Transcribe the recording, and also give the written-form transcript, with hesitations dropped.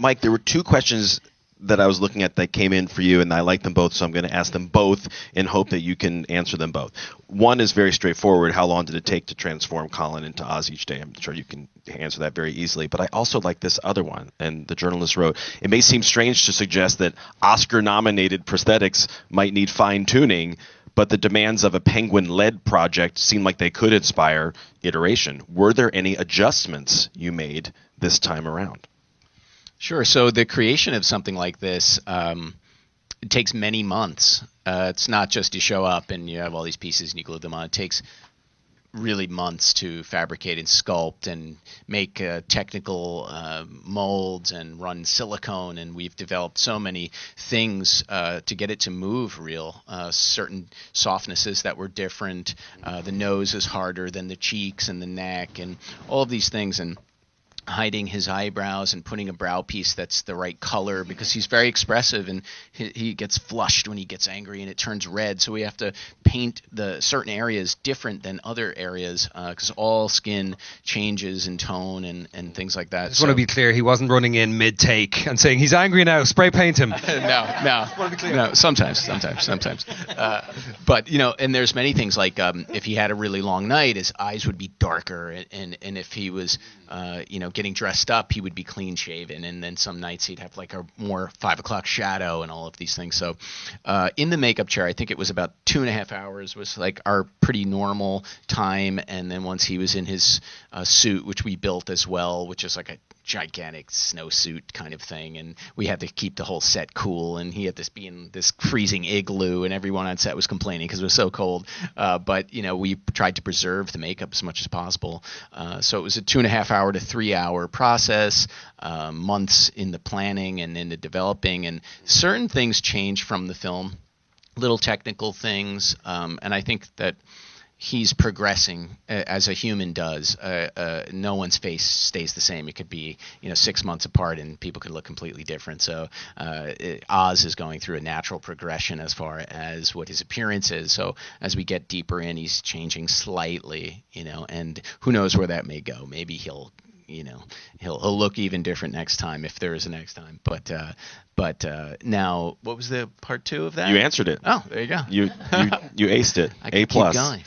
Mike, there were two questions that I was looking at that came in for you, and I like them both, so I'm going to ask them both in hope that you can answer them both. One is very straightforward. How long did it take to transform Colin into Oz each day? I'm sure you can answer that very easily. But I also like this other one, and the journalist wrote, it may seem strange to suggest that Oscar-nominated prosthetics might need fine-tuning, but the demands of a Penguin-led project seem like they could inspire iteration. Were there any adjustments you made this time around? Sure. So the creation of something like this, it takes many months. It's not just you show up and you have all these pieces and you glue them on. It takes really months to fabricate and sculpt and make technical molds and run silicone. And we've developed so many things to get it to move real. Certain softnesses that were different. The nose is harder than the cheeks and the neck and all of these things. And hiding his eyebrows and putting a brow piece that's the right color, because he's very expressive and he gets flushed when he gets angry and it turns red. So we have to paint the certain areas different than other areas because all skin changes in tone and things like that. I just want to be clear, he wasn't running in mid-take and saying, he's angry now, spray paint him. No, sometimes. But, and there's many things like if he had a really long night, his eyes would be darker. And if he was, getting dressed up, he would be clean shaven, and then some nights he'd have like a more 5 o'clock shadow and all of these things. So in the makeup chair, I think it was about 2.5 hours was like our pretty normal time. And then once he was in his suit, which we built as well, which is like a gigantic snowsuit kind of thing, and we had to keep the whole set cool, and he had to be in this freezing igloo, and everyone on set was complaining because it was so cold, but we tried to preserve the makeup as much as possible, so it was a 2.5 hour to 3 hour process, months in the planning and in the developing, and certain things change from the film, little technical things, and I think that he's progressing as a human does. No one's face stays the same. It could be 6 months apart and people could look completely different. So Oz is going through a natural progression as far as what his appearance is. So as we get deeper in, he's changing slightly, and who knows where that may go. Maybe he'll look even different next time if there is a next time. But now, what was the part 2 of that? You answered it. Oh, there you go. You aced it. I can A plus. keep going.